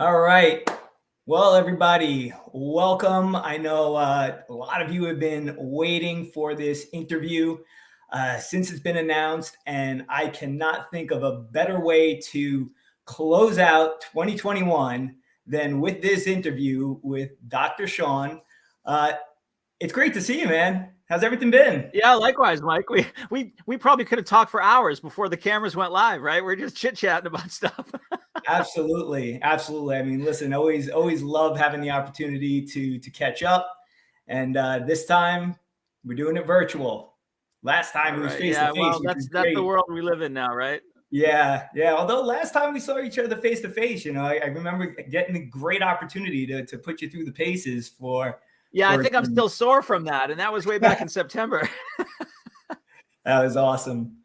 All right. Well, everybody, welcome. I know a lot of you have been waiting for this interview since it's been announced, and I cannot think of a better way to close out 2021 than with this interview with Dr. Shawn. Uh, it's great to see you, man. How's everything been? Yeah, likewise, Mike. We probably could have talked for hours before the cameras went live, right? We're just chit-chatting about stuff. Absolutely, absolutely. I mean, listen, always love having the opportunity to catch up, and this time we're doing it virtual. Last time it was Right. face to Yeah. face, Well, which that's was that's the great. world we live in now, right? Yeah, yeah. Although last time we saw each other face to face, I remember getting a great opportunity to put you through the paces Yeah, I for think I'm some. still sore from that, and that was way back in September. That was awesome.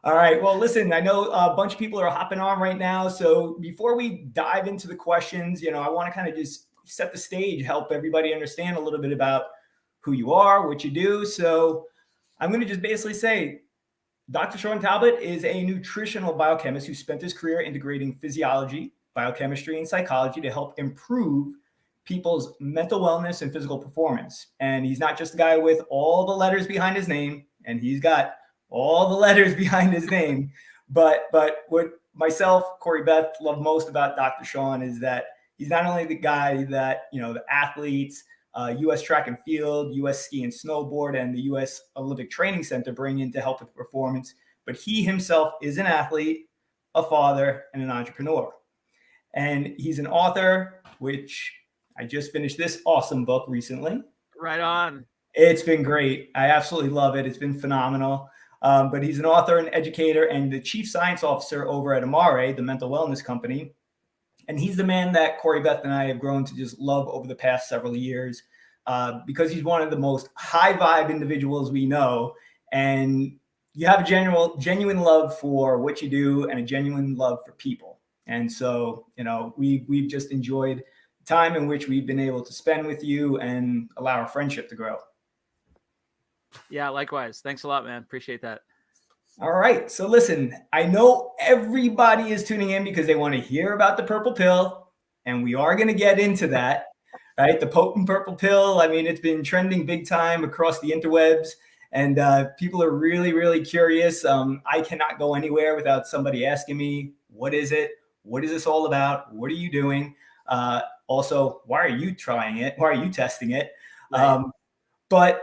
All right. Well, listen, I know a bunch of people are hopping on right now. So before we dive into the questions, I want to kind of just set the stage, help everybody understand a little bit about who you are, what you do. So I'm going to just basically say Dr. Shawn Talbott is a nutritional biochemist who spent his career integrating physiology, biochemistry, and psychology to help improve people's mental wellness and physical performance. And he's not just a guy with all the letters behind his name, and he's got all the letters behind his name. But what myself, Corey Beth, love most about Dr. Shawn is that he's not only the guy that, the athletes, U.S. track and field, U.S. ski and snowboard, and the U.S. Olympic Training Center bring in to help with performance, but he himself is an athlete, a father, and an entrepreneur. And he's an author, which I just finished this awesome book recently. Right on. It's been great. I absolutely love it. It's been phenomenal. But he's an author and educator and the chief science officer over at Amare, the mental wellness company. And he's the man that Corey Beth and I have grown to just love over the past several years because he's one of the most high vibe individuals we know. And you have a genuine love for what you do and a genuine love for people. And so, we've just enjoyed the time in which we've been able to spend with you and allow our friendship to grow. Yeah, likewise. Thanks a lot, man. Appreciate that. All right. So listen, I know everybody is tuning in because they want to hear about the purple pill, and we are going to get into that, right? The potent purple pill. I mean, it's been trending big time across the interwebs, and people are really, really curious. I cannot go anywhere without somebody asking me, what is it? What is this all about? What are you doing? Also, why are you trying it? Why are you testing it? Right. But,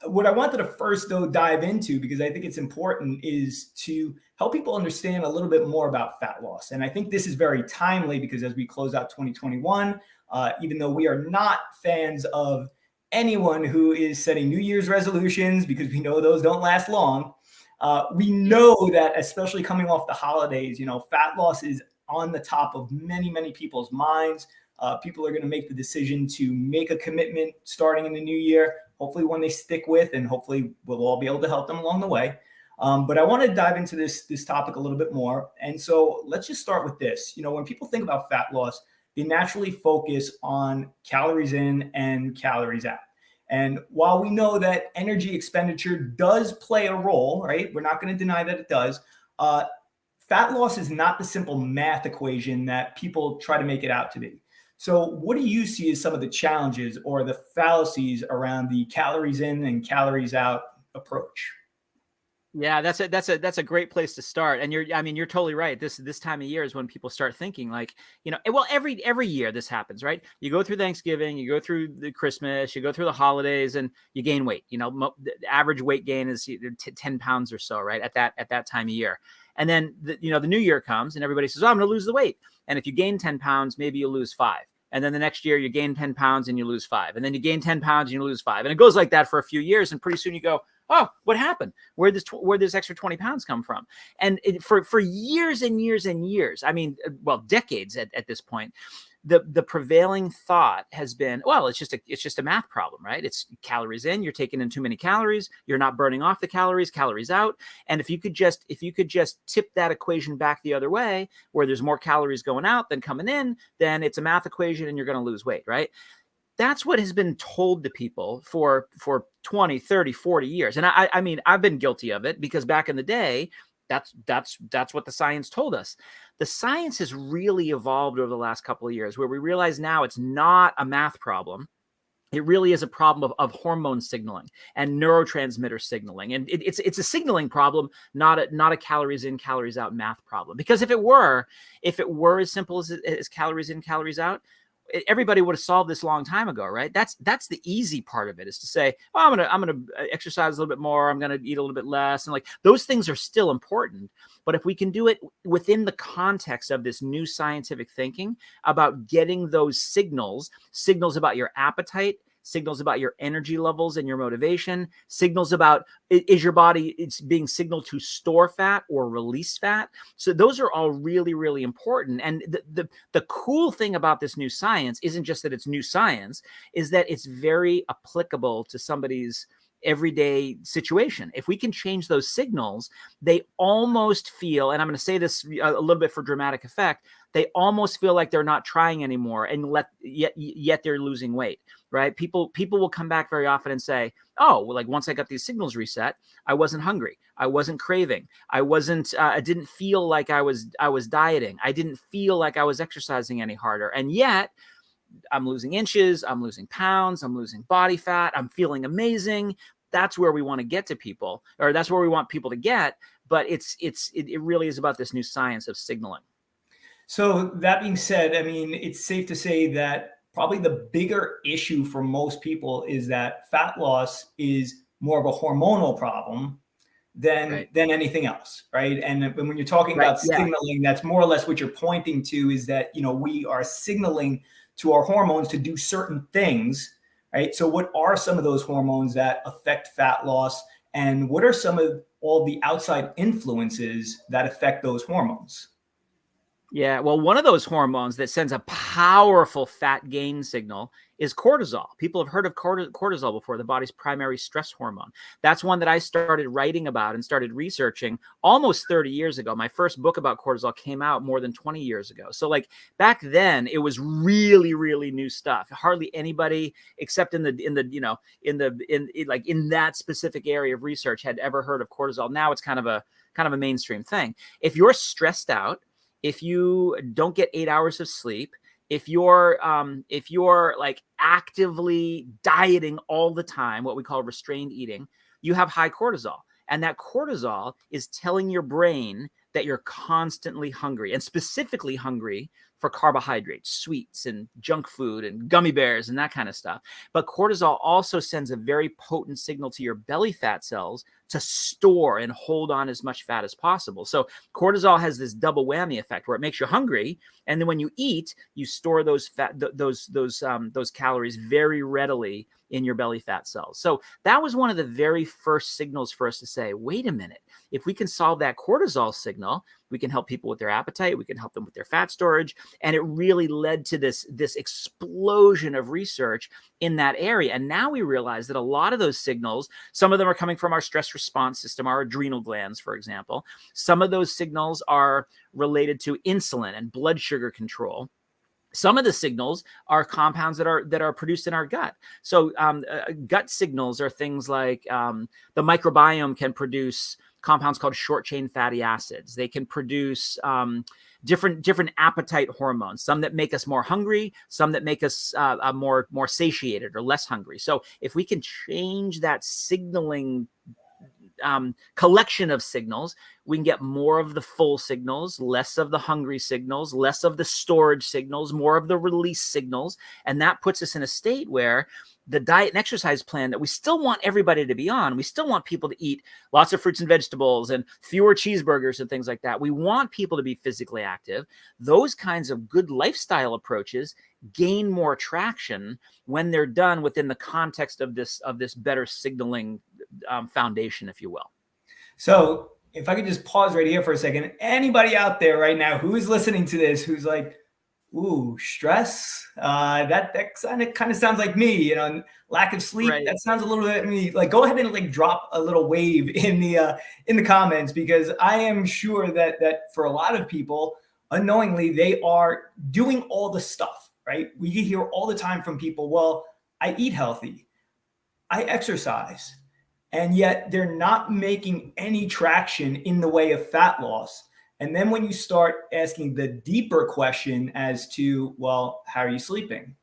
what I wanted to first, though, dive into, because I think it's important, is to help people understand a little bit more about fat loss. And I think this is very timely because as we close out 2021, even though we are not fans of anyone who is setting New Year's resolutions, because we know those don't last long, we know that especially coming off the holidays, fat loss is on the top of many, many people's minds. People are going to make the decision to make a commitment starting in the new year, hopefully one they stick with, and hopefully we'll all be able to help them along the way. But I want to dive into this topic a little bit more. And so let's just start with this. When people think about fat loss, they naturally focus on calories in and calories out. And while we know that energy expenditure does play a role, right? We're not going to deny that it does. Fat loss is not the simple math equation that people try to make it out to be. So what do you see as some of the challenges or the fallacies around the calories in and calories out approach? Yeah, that's a great place to start. And you're totally right. This time of year is when people start thinking like, well, every year this happens, right? You go through Thanksgiving, you go through the Christmas, you go through the holidays, and you gain weight. The average weight gain is 10 pounds or so, right? At that time of year. And then the new year comes and everybody says, oh, I'm going to lose the weight. And if you gain 10 pounds, maybe you'll lose 5. And then the next year you gain 10 pounds and you lose 5. And then you gain 10 pounds and you lose 5. And it goes like that for a few years. And pretty soon you go, oh, what happened? Where'd this extra 20 pounds come from? And for years and years and years, I mean, well, decades at this point, the prevailing thought has been, well, it's just a math problem, right? It's calories in, you're taking in too many calories, you're not burning off the calories out. And if you could just tip that equation back the other way, where there's more calories going out than coming in, then it's a math equation and you're going to lose weight, right? That's what has been told to people for 20, 30, 40 years. And I mean, I've been guilty of it because back in the day, That's what the science told us. The science has really evolved over the last couple of years, where we realize now it's not a math problem. It really is a problem of hormone signaling and neurotransmitter signaling. And it's a signaling problem, not a calories in, calories out math problem. Because if it were as simple as calories in, calories out, everybody would have solved this a long time ago, right? That's the easy part of it, is to say, oh, I'm gonna exercise a little bit more, I'm gonna eat a little bit less, and like those things are still important. But if we can do it within the context of this new scientific thinking about getting those signals about your appetite, signals about your energy levels and your motivation, signals about, is your body, it's being signaled to store fat or release fat. So those are all really, really important. And the cool thing about this new science isn't just that it's new science, is that it's very applicable to somebody's everyday situation. If we can change those signals, they almost feel, and I'm going to say this a little bit for dramatic effect, they almost feel like they're not trying anymore, and yet they're losing weight, right? People will come back very often and say, oh, well, like once I got these signals reset, I wasn't hungry, I wasn't craving, I didn't feel like I was dieting, I didn't feel like I was exercising any harder, and yet I'm losing inches, I'm losing pounds, I'm losing body fat, I'm feeling amazing. That's where we want to get to people, or that's where we want people to get. But it really is about this new science of signaling. So that being said, I mean, it's safe to say that probably the bigger issue for most people is that fat loss is more of a hormonal problem than anything else, right? And when you're talking about signaling, that's more or less what you're pointing to, is that, you know, we are signaling to our hormones to do certain things, right? So what are some of those hormones that affect fat loss, and what are some of all the outside influences that affect those hormones? Yeah, well, one of those hormones that sends a powerful fat gain signal is cortisol. People have heard of cortisol before, the body's primary stress hormone. That's one that I started writing about and started researching almost 30 years ago. My first book about cortisol came out more than 20 years ago. So like back then, it was really, really new stuff. Hardly anybody except in that specific area of research had ever heard of cortisol. Now it's kind of a mainstream thing. If you're stressed out, if you don't get 8 hours of sleep, if you're like actively dieting all the time, what we call restrained eating, you have high cortisol. And that cortisol is telling your brain that you're constantly hungry, and specifically hungry for carbohydrates, sweets, and junk food, and gummy bears, and that kind of stuff. But cortisol also sends a very potent signal to your belly fat cells to store and hold on as much fat as possible. So cortisol has this double whammy effect where it makes you hungry, and then when you eat, you store those calories very readily in your belly fat cells. So that was one of the very first signals for us to say, wait a minute, if we can solve that cortisol signal, we can help people with their appetite, we can help them with their fat storage. And it really led to this explosion of research in that area. And now we realize that a lot of those signals, some of them are coming from our stress response system, our adrenal glands, for example. Some of those signals are related to insulin and blood sugar control. Some of the signals are compounds that are produced in our gut. So gut signals are things like the microbiome can produce compounds called short chain fatty acids. They can produce different appetite hormones, some that make us more hungry, some that make us more satiated or less hungry. So if we can change that signaling collection of signals, we can get more of the full signals, less of the hungry signals, less of the storage signals, more of the release signals. And that puts us in a state where the diet and exercise plan that we still want everybody to be on, we still want people to eat lots of fruits and vegetables and fewer cheeseburgers and things like that. We want people to be physically active. Those kinds of good lifestyle approaches gain more traction when they're done within the context of this better signaling foundation, if you will. So if I could just pause right here for a second, anybody out there right now who is listening to this, who's like, ooh, stress, that kind of sounds like me, you know, lack of sleep. Right. That sounds a little bit me. Like, go ahead and like drop a little wave in the comments, because I am sure that for a lot of people, unknowingly, they are doing all the stuff, right? We hear all the time from people, well, I eat healthy, I exercise, and yet they're not making any traction in the way of fat loss. And then when you start asking the deeper question as to, well, how are you sleeping?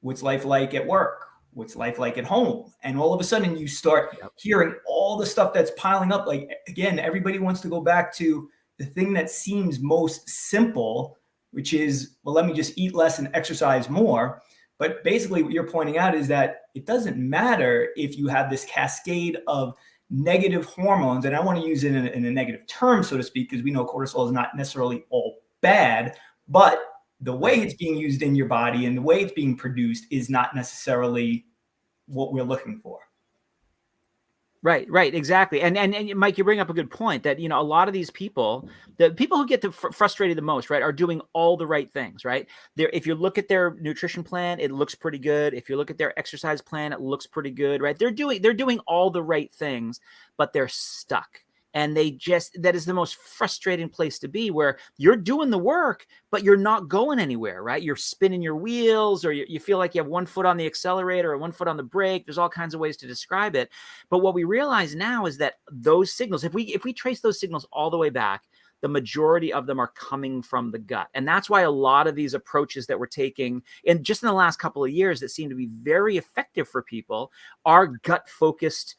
What's life like at work? What's life like at home? And all of a sudden you start hearing all the stuff that's piling up. Like, again, everybody wants to go back to the thing that seems most simple, which is, well, let me just eat less and exercise more. But basically what you're pointing out is that it doesn't matter if you have this cascade of negative hormones, and I want to use it in a negative term, so to speak, because we know cortisol is not necessarily all bad, but the way it's being used in your body and the way it's being produced is not necessarily what we're looking for. Right, exactly. And Mike, you bring up a good point that, a lot of these people, the people who get frustrated the most, right, are doing all the right things, right? If you look at their nutrition plan, it looks pretty good. If you look at their exercise plan, it looks pretty good, right? They're doing all the right things, but they're stuck. And that is the most frustrating place to be, where you're doing the work, but you're not going anywhere, right? You're spinning your wheels, or you feel like you have one foot on the accelerator or one foot on the brake. There's all kinds of ways to describe it. But what we realize now is that those signals, if we trace those signals all the way back, the majority of them are coming from the gut. And that's why a lot of these approaches that we're taking in just in the last couple of years that seem to be very effective for people are gut-focused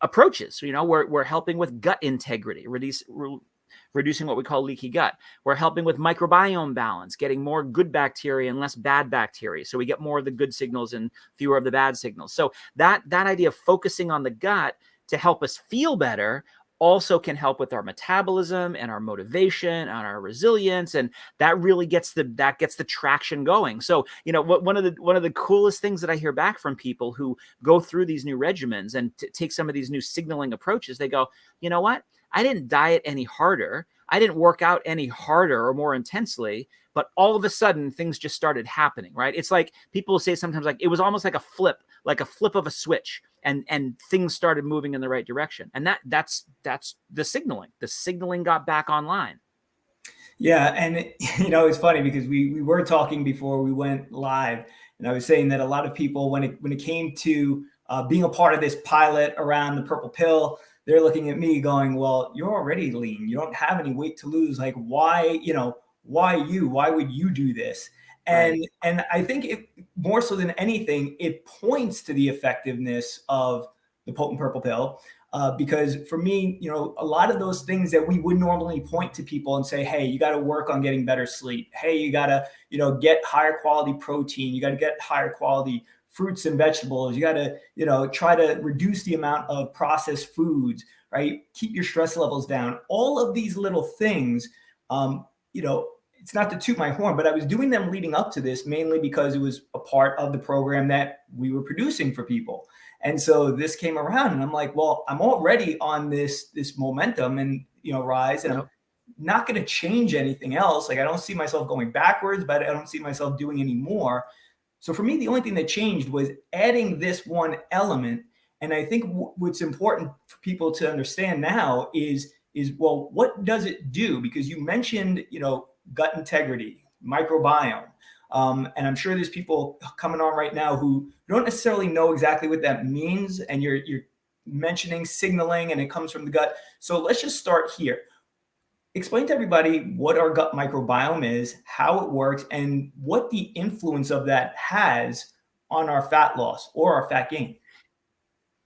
approaches. We're helping with gut integrity, reducing what we call leaky gut. We're helping with microbiome balance, getting more good bacteria and less bad bacteria, so we get more of the good signals and fewer of the bad signals. So that idea of focusing on the gut to help us feel better also can help with our metabolism and our motivation and our resilience, and that really gets the traction going. So, one of the coolest things that I hear back from people who go through these new regimens and take some of these new signaling approaches, they go, you know what? I didn't diet any harder. I didn't work out any harder or more intensely, but all of a sudden things just started happening, right? It's like people will say sometimes, like, it was almost like a flip of a switch, and things started moving in the right direction. And that's the signaling. The signaling got back online. Yeah. And it's funny because we were talking before we went live, and I was saying that a lot of people, when it came to being a part of this pilot around the purple pill, they're looking at me going, well, you're already lean. You don't have any weight to lose. Like, why would you do this? And I think it, more so than anything, it points to the effectiveness of the potent purple pill. Because for me, a lot of those things that we would normally point to people and say, hey, you got to work on getting better sleep. Hey, you got to, get higher quality protein. You got to get higher quality fruits and vegetables. You got to, try to reduce the amount of processed foods, right? Keep your stress levels down. All of these little things, it's not to toot my horn, but I was doing them leading up to this mainly because it was a part of the program that we were producing for people. And so this came around, and I'm like, well, I'm already on this momentum and, rise, and I'm not going to change anything else. Like, I don't see myself going backwards, but I don't see myself doing any more. So for me, the only thing that changed was adding this one element. And I think what's important for people to understand now is, well, what does it do? Because you mentioned, gut integrity, microbiome. And I'm sure there's people coming on right now who don't necessarily know exactly what that means. And you're mentioning signaling, and it comes from the gut. So let's just start here. Explain to everybody what our gut microbiome is, how it works, and what the influence of that has on our fat loss or our fat gain.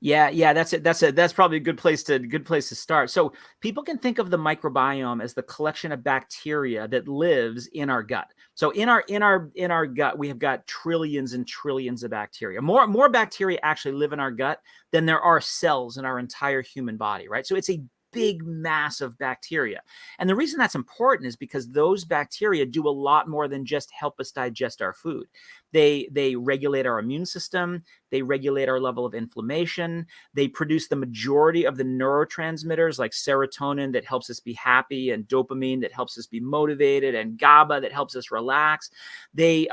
Yeah, that's it. That's probably a good place to start. So people can think of the microbiome as the collection of bacteria that lives in our gut. So in our gut, we have got trillions and trillions of bacteria. More bacteria actually live in our gut than there are cells in our entire human body, right? So it's a big mass of bacteria. And the reason that's important is because those bacteria do a lot more than just help us digest our food. They regulate our immune system. They regulate our level of inflammation. They produce the majority of the neurotransmitters like serotonin that helps us be happy, and dopamine that helps us be motivated, and GABA that helps us relax. They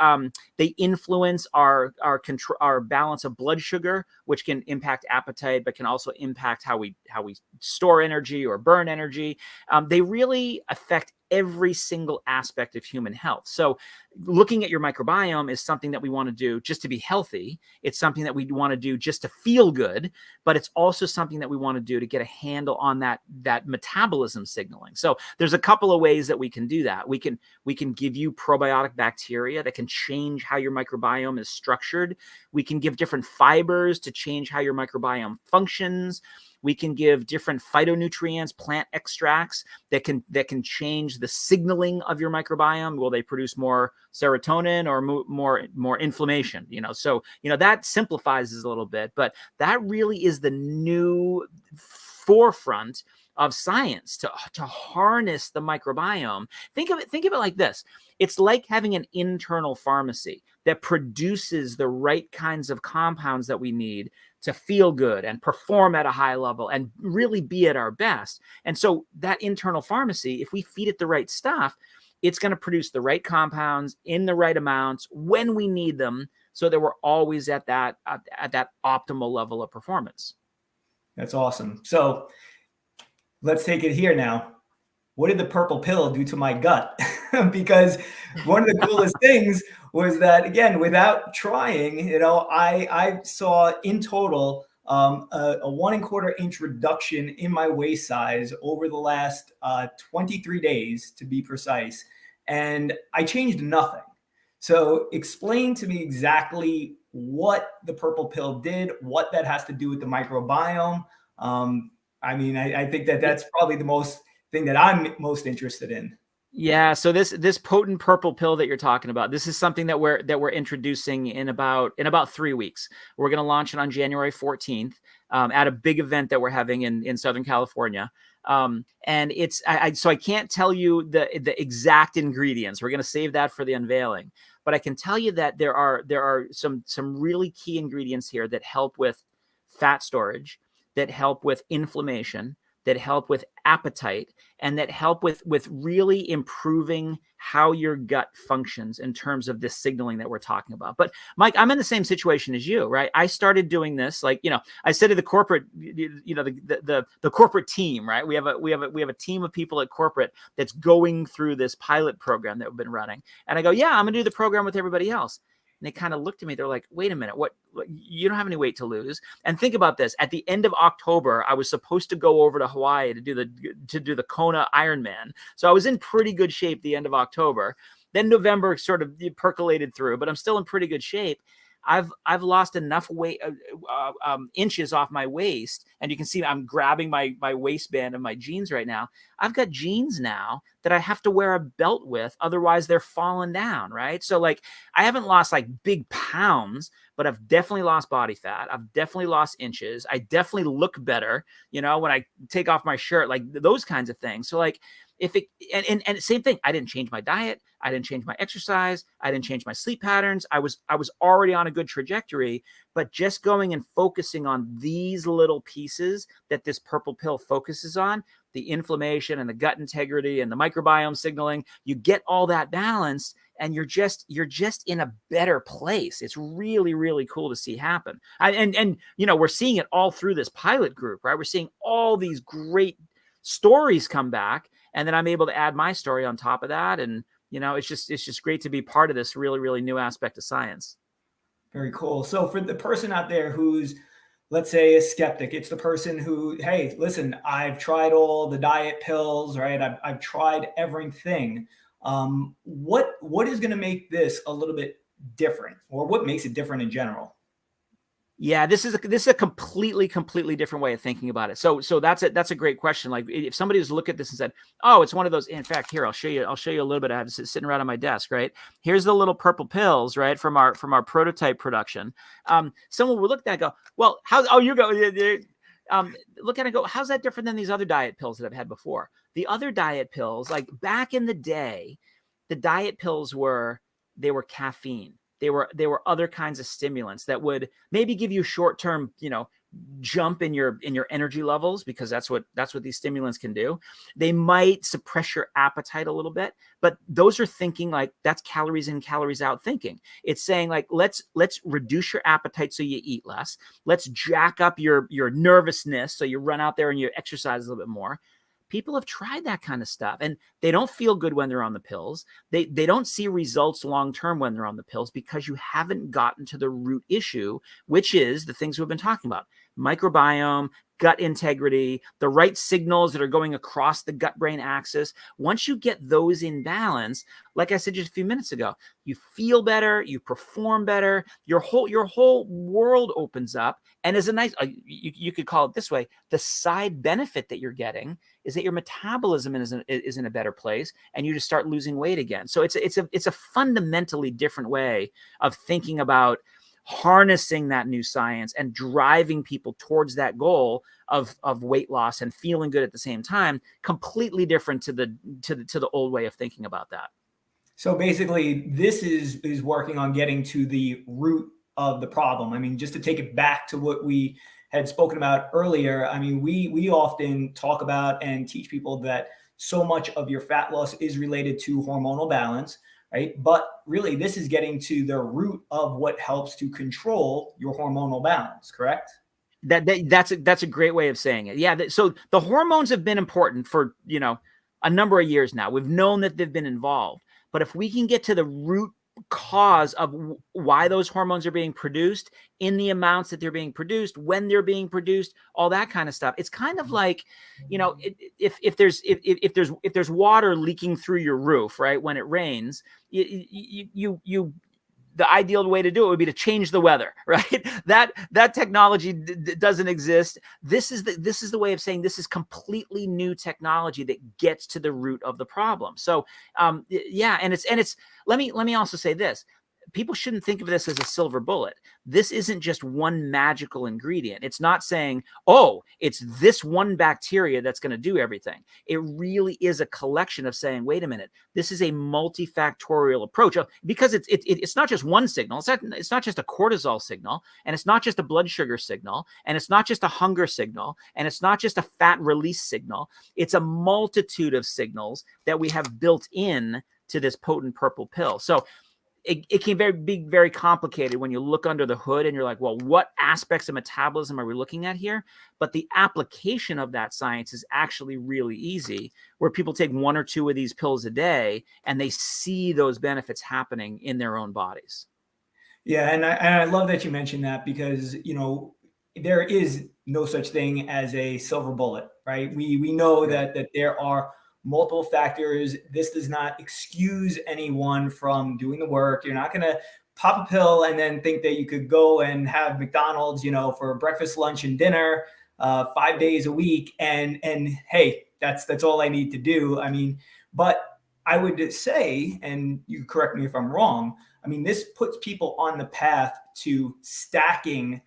influence our balance of blood sugar, which can impact appetite, but can also impact how we store energy energy or burn energy. They really affect every single aspect of human health. So looking at your microbiome is something that we want to do just to be healthy. It's something that we want to do just to feel good, but it's also something that we want to do to get a handle on that metabolism signaling. So there's a couple of ways that we can do that. We can give you probiotic bacteria that can change how your microbiome is structured. We can give different fibers to change how your microbiome functions. We can give different phytonutrients, plant extracts that can change the signaling of your microbiome. Will they produce more serotonin or more inflammation? So that simplifies this a little bit, but that really is the new forefront of science to harness the microbiome. Think of it like this. It's like having an internal pharmacy that produces the right kinds of compounds that we need to feel good and perform at a high level and really be at our best. And so that internal pharmacy, if we feed it the right stuff, it's going to produce the right compounds in the right amounts when we need them, so that we're always at that optimal level of performance. That's awesome. So let's take it here now. What did the purple pill do to my gut? Because one of the coolest things was that, again, without trying, I saw in total a 1 1/4 inch reduction in my waist size over the last 23 days, to be precise. And I changed nothing. So explain to me exactly what the purple pill did, what that has to do with the microbiome. I think that's probably the most thing that I'm most interested in. Yeah, so this potent purple pill that you're talking about, this is something that we're introducing in about 3 weeks. We're going to launch it on January 14th at a big event that we're having in Southern California. And it's so I can't tell you the exact ingredients. We're going to save that for the unveiling. But I can tell you that there are some really key ingredients here that help with fat storage, that help with inflammation, that help with appetite, and that help with really improving how your gut functions in terms of this signaling that we're talking about. But Mike, I'm in the same situation as you, right? I started doing this, I said to the corporate, the corporate team, right? We have a team of people at corporate that's going through this pilot program that we've been running. And I go, yeah, I'm gonna do the program with everybody else. And they kind of looked at me. They're like, wait a minute, what? You don't have any weight to lose. And think about this. At the end of October, I was supposed to go over to Hawaii to do the Kona Ironman. So I was in pretty good shape the end of October. Then November sort of percolated through, but I'm still in pretty good shape. I've lost enough weight, inches off my waist, and you can see I'm grabbing my waistband of my jeans right now. I've got jeans now that I have to wear a belt with, otherwise they're falling down, right? So I haven't lost big pounds, but I've definitely lost body fat. I've definitely lost inches. I definitely look better, when I take off my shirt, those kinds of things. So and same thing, I didn't change my diet. I didn't change my exercise. I didn't change my sleep patterns. I was already on a good trajectory, but just going and focusing on these little pieces that this purple pill focuses on, the inflammation and the gut integrity and the microbiome signaling, you get all that balanced and you're just in a better place. It's really, really cool to see happen. And we're seeing it all through this pilot group, right? We're seeing all these great stories come back, and then I'm able to add my story on top of that. And, it's just great to be part of this really, really new aspect of science. Very cool. So for the person out there who's, let's say, a skeptic, it's the person who, hey, listen, I've tried all the diet pills, right? I've tried everything. What is going to make this a little bit different, or what makes it different in general? Yeah, this is a completely different way of thinking about it. So that's a great question. If somebody was to look at this and said, "Oh, it's one of those." In fact, here I'll show you a little bit. I have it sitting right on my desk. Right here's the little purple pills, right, from our prototype production. Someone would look at that and go, "Well, how?" Oh, you go. Look at it and go, "How's that different than these other diet pills that I've had before?" The other diet pills, back in the day, the diet pills were caffeine. They were other kinds of stimulants that would maybe give you short-term, jump in your energy levels, because that's what these stimulants can do. They might suppress your appetite a little bit, but those are thinking like, that's calories in, calories out thinking. It's saying like, let's reduce your appetite so you eat less. Let's jack up your nervousness so you run out there and you exercise a little bit more. People have tried that kind of stuff and they don't feel good when they're on the pills. They don't see results long-term when they're on the pills, because you haven't gotten to the root issue, which is the things we've been talking about: microbiome, gut integrity, the right signals that are going across the gut-brain axis. Once you get those in balance, like I said just a few minutes ago, you feel better, you perform better, your whole world opens up. And as a nice, you could call it this way, the side benefit that you're getting is that your metabolism is in a better place, and you just start losing weight again. So it's a fundamentally different way of thinking about harnessing that new science and driving people towards that goal of weight loss and feeling good at the same time. Completely different to the old way of thinking about that. So basically, this is working on getting to the root of the problem. I mean, just to take it back to what we had spoken about earlier, I mean, we often talk about and teach people that so much of your fat loss is related to hormonal balance, right? But really, this is getting to the root of what helps to control your hormonal balance, correct? That's a great way of saying it. Yeah. So the hormones have been important for, a number of years now. We've known that they've been involved, but if we can get to the root cause of why those hormones are being produced in the amounts that they're being produced, when they're being produced, all that kind of stuff. It's kind of like, if there's water leaking through your roof, right? When it rains, the ideal way to do it would be to change the weather, right? That technology doesn't exist. This is the way of saying this is completely new technology that gets to the root of the problem. So, yeah, and it's. Let me also say this. People shouldn't think of this as a silver bullet. This isn't just one magical ingredient. It's not saying, oh, it's this one bacteria that's going to do everything. It really is a collection of saying, wait a minute, this is a multifactorial approach, because it's not just one signal. It's not just a cortisol signal, and it's not just a blood sugar signal, and it's not just a hunger signal, and it's not just a fat release signal. It's a multitude of signals that we have built in to this potent purple pill. So it can be very complicated when you look under the hood and you're like, well, what aspects of metabolism are we looking at here? But the application of that science is actually really easy, where people take one or two of these pills a day and they see those benefits happening in their own bodies. Yeah, and I love that you mentioned that, because there is no such thing as a silver bullet, right? We know that there are multiple factors. This does not excuse anyone from doing the work. You're not going to pop a pill and then think that you could go and have McDonald's, for breakfast, lunch, and dinner 5 days a week. And hey, that's all I need to do. I mean, but I would say, and you correct me if I'm wrong, I mean, this puts people on the path to stacking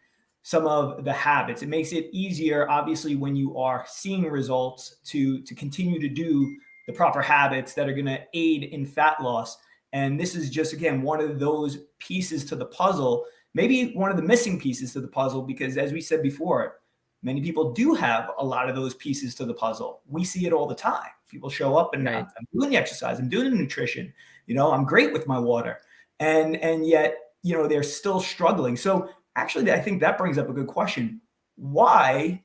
some of the habits. It makes it easier, obviously, when you are seeing results to continue to do the proper habits that are going to aid in fat loss. And this is just, again, one of those pieces to the puzzle, maybe one of the missing pieces to the puzzle, because as we said before, many people do have a lot of those pieces to the puzzle. We see it all the time. People show up and I'm doing the exercise, I'm doing the nutrition, I'm great with my water. And yet, they're still struggling. So actually, I think that brings up a good question. Why,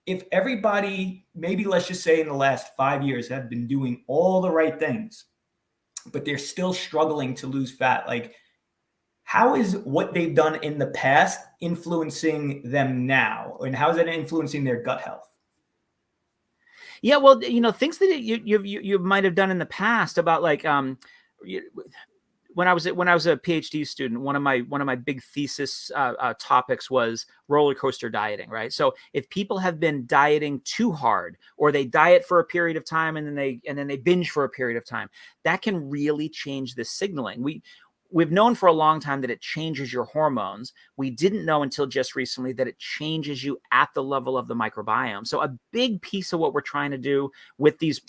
if everybody, maybe let's just say in the last 5 years, have been doing all the right things, but they're still struggling to lose fat, like, how is what they've done in the past influencing them now? And how is it influencing their gut health? Yeah, well, things that you might have done in the past about, like, when I was a PhD student, one of my big thesis topics was roller coaster dieting, right? So if people have been dieting too hard, or they diet for a period of time and then they binge for a period of time, that can really change the signaling. We've known for a long time that it changes your hormones. We didn't know until just recently that it changes you at the level of the microbiome. So a big piece of what we're trying to do with these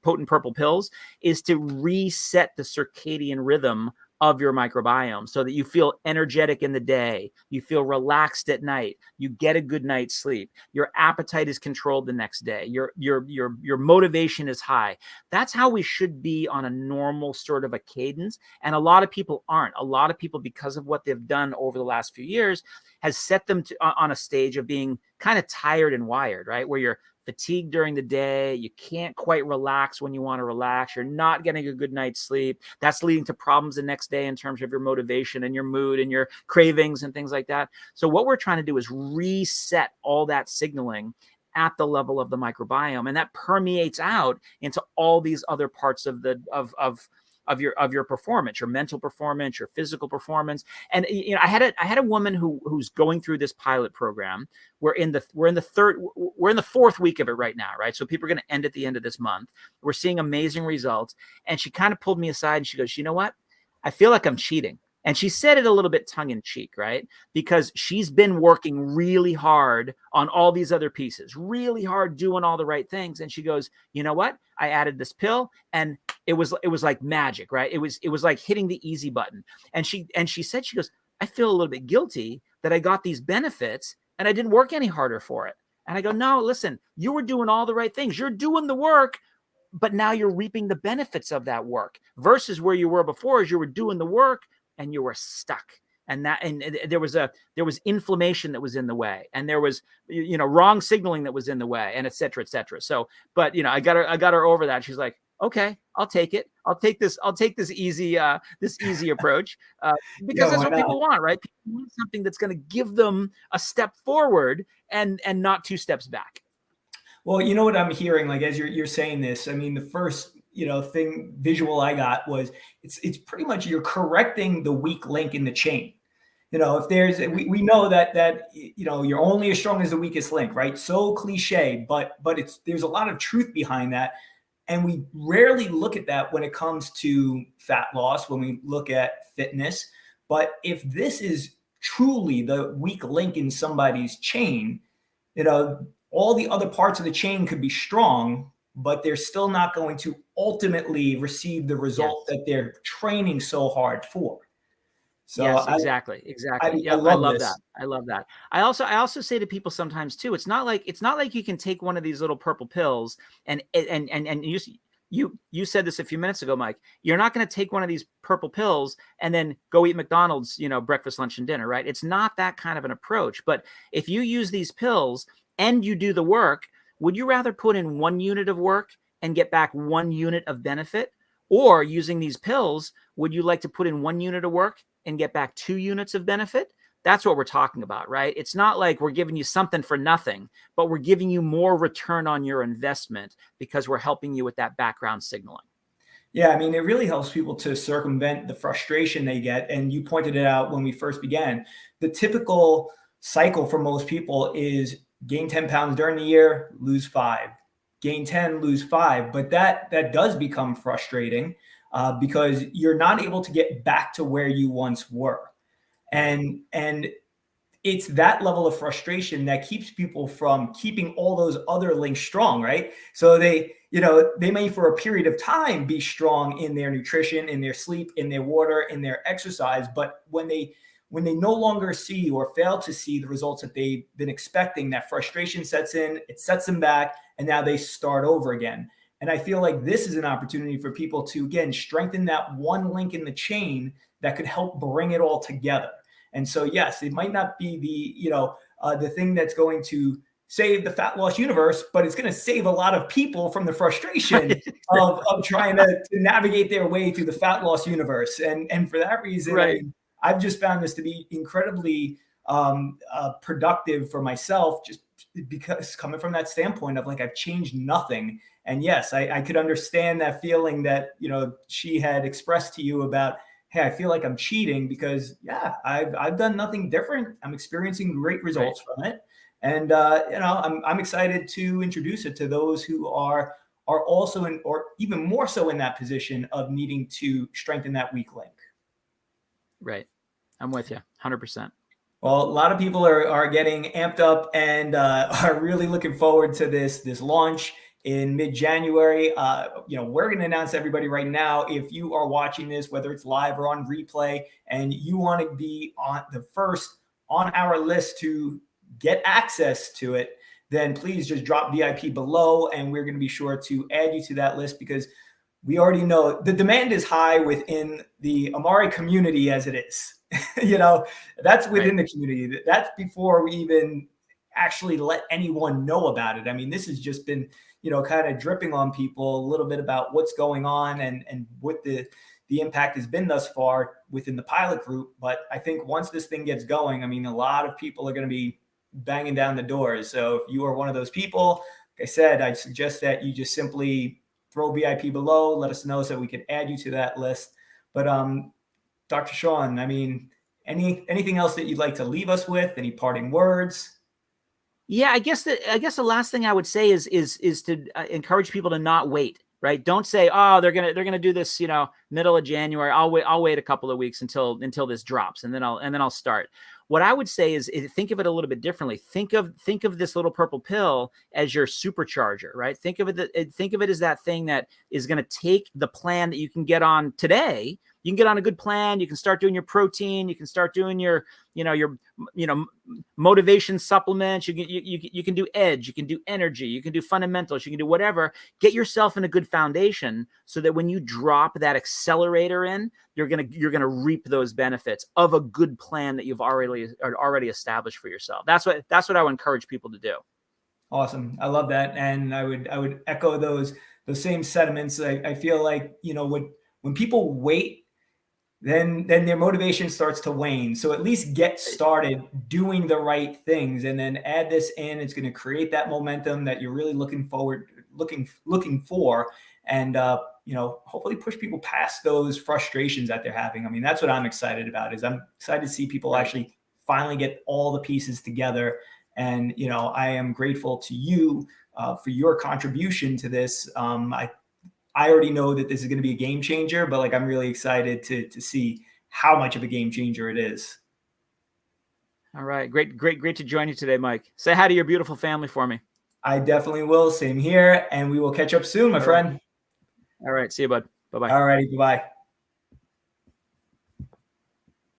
potent purple pills is to reset the circadian rhythm of your microbiome so that you feel energetic in the day, you feel relaxed at night, you get a good night's sleep, your appetite is controlled the next day, your motivation is high. That's how we should be on a normal sort of a cadence. And a lot of people aren't. A lot of people, because of what they've done over the last few years, has set them on a stage of being kind of tired and wired, right? Where you're fatigued during the day, you can't quite relax when you want to relax, you're not getting a good night's sleep. That's leading to problems the next day in terms of your motivation and your mood and your cravings and things like that. So what we're trying to do is reset all that signaling at the level of the microbiome, and that permeates out into all these other parts of the of your performance, your mental performance, your physical performance. And I had a woman who's going through this pilot program. We're in the fourth week of it right now, right? So people are going to end at the end of this month. We're seeing amazing results. And she kind of pulled me aside and she goes, you know what? I feel like I'm cheating. And she said it a little bit tongue in cheek, right? Because she's been working really hard on all these other pieces, really hard doing all the right things. And she goes, you know what? I added this pill and it was like magic, right? It was like hitting the easy button. And she said, she goes, I feel a little bit guilty that I got these benefits and I didn't work any harder for it. And I go, no, listen, you were doing all the right things. You're doing the work, but now you're reaping the benefits of that work versus where you were before, as you were doing the work and you were stuck. And there was inflammation that was in the way, and there was wrong signaling that was in the way, and et cetera, et cetera. So, but I got her over that. She's like, okay, I'll take it. I'll take this easy approach because that's what people want, right? People want something that's going to give them a step forward and not two steps back. Well, you know what I'm hearing, like, as you're saying this, I mean, the first visual I got was it's pretty much you're correcting the weak link in the chain. If there's, we know that you're only as strong as the weakest link, right? So cliche, but there's a lot of truth behind that. And we rarely look at that when it comes to fat loss, when we look at fitness. But if this is truly the weak link in somebody's chain, all the other parts of the chain could be strong, but they're still not going to ultimately receive the result that they're training so hard for. So yes, exactly. I love that. I love that. I also say to people sometimes too, it's not like you can take one of these little purple pills and you said this a few minutes ago, Mike. You're not going to take one of these purple pills and then go eat McDonald's, breakfast, lunch, and dinner, right? It's not that kind of an approach. But if you use these pills and you do the work, would you rather put in 1 unit of work and get back 1 unit of benefit? Or using these pills, would you like to put in 1 unit of work and get back 2 units of benefit? That's what we're talking about, right? It's not like we're giving you something for nothing, but we're giving you more return on your investment because we're helping you with that background signaling. Yeah, I mean, it really helps people to circumvent the frustration they get. And you pointed it out when we first began. The typical cycle for most people is gain 10 pounds during the year, lose 5. Gain 10, lose 5. But that does become frustrating because you're not able to get back to where you once were. And it's that level of frustration that keeps people from keeping all those other links strong, right? So they may for a period of time be strong in their nutrition, in their sleep, in their water, in their exercise. But when they no longer see or fail to see the results that they've been expecting, that frustration sets in, it sets them back, and now they start over again. And I feel like this is an opportunity for people to, again, strengthen that one link in the chain that could help bring it all together. And so, yes, it might not be the thing that's going to save the fat loss universe, but it's going to save a lot of people from the frustration of trying to navigate their way through the fat loss universe. And for that reason, right. I mean, I've just found this to be incredibly productive for myself, just because coming from that standpoint of like, I've changed nothing. And yes, I could understand that feeling that, she had expressed to you about, hey, I feel like I'm cheating because I've done nothing different. I'm experiencing great results from it. And, I'm excited to introduce it to those who are also in, or even more so in that position of needing to strengthen that weak link. Right. I'm with you 100%. Well, a lot of people are getting amped up and are really looking forward to this launch. in mid-January. We're going to announce to everybody right now, if you are watching this, whether it's live or on replay, and you want to be on the first on our list to get access to it, then please just drop VIP below, and we're going to be sure to add you to that list, because we already know the demand is high within the Amare community as it is. That's within the community. That's before we even actually let anyone know about it. I mean, this has just been, kind of dripping on people a little bit about what's going on and what the impact has been thus far within the pilot group. But I think once this thing gets going, I mean, a lot of people are going to be banging down the doors. So if you are one of those people, like I said, I suggest that you just simply throw VIP below, let us know so that we can add you to that list. But Dr. Shawn, I mean, anything else that you'd like to leave us with? Any parting words? Yeah, I guess the last thing I would say is to encourage people to not wait. Right? Don't say, oh, they're gonna do this, middle of January. I'll wait a couple of weeks until this drops, and then I'll start. What I would say is think of it a little bit differently. Think of this little purple pill as your supercharger, right? Think of it as that thing that is going to take the plan that you can get on today. You can get on a good plan. You can start doing your protein. You can start doing your motivation supplements. You can do edge. You can do energy. You can do fundamentals. You can do whatever. Get yourself in a good foundation so that when you drop that accelerator in, you're gonna reap those benefits of a good plan that you've already established for yourself. That's what I would encourage people to do. Awesome. I love that, and I would echo those same sentiments. I feel like when people wait, then their motivation starts to wane. So at least get started doing the right things, and then add this in. It's going to create that momentum that you're really looking for, and hopefully push people past those frustrations that they're having. I mean, that's what I'm excited about. Is I'm excited to see people actually finally get all the pieces together. And I am grateful to you for your contribution to this. I already know that this is going to be a game changer, but I'm really excited to see how much of a game changer it is. All right. Great to join you today, Mike. Say hi to your beautiful family for me. I definitely will. Same here. And we will catch up soon, my friend. All right. See you, bud. Bye-bye. All righty. Bye-bye.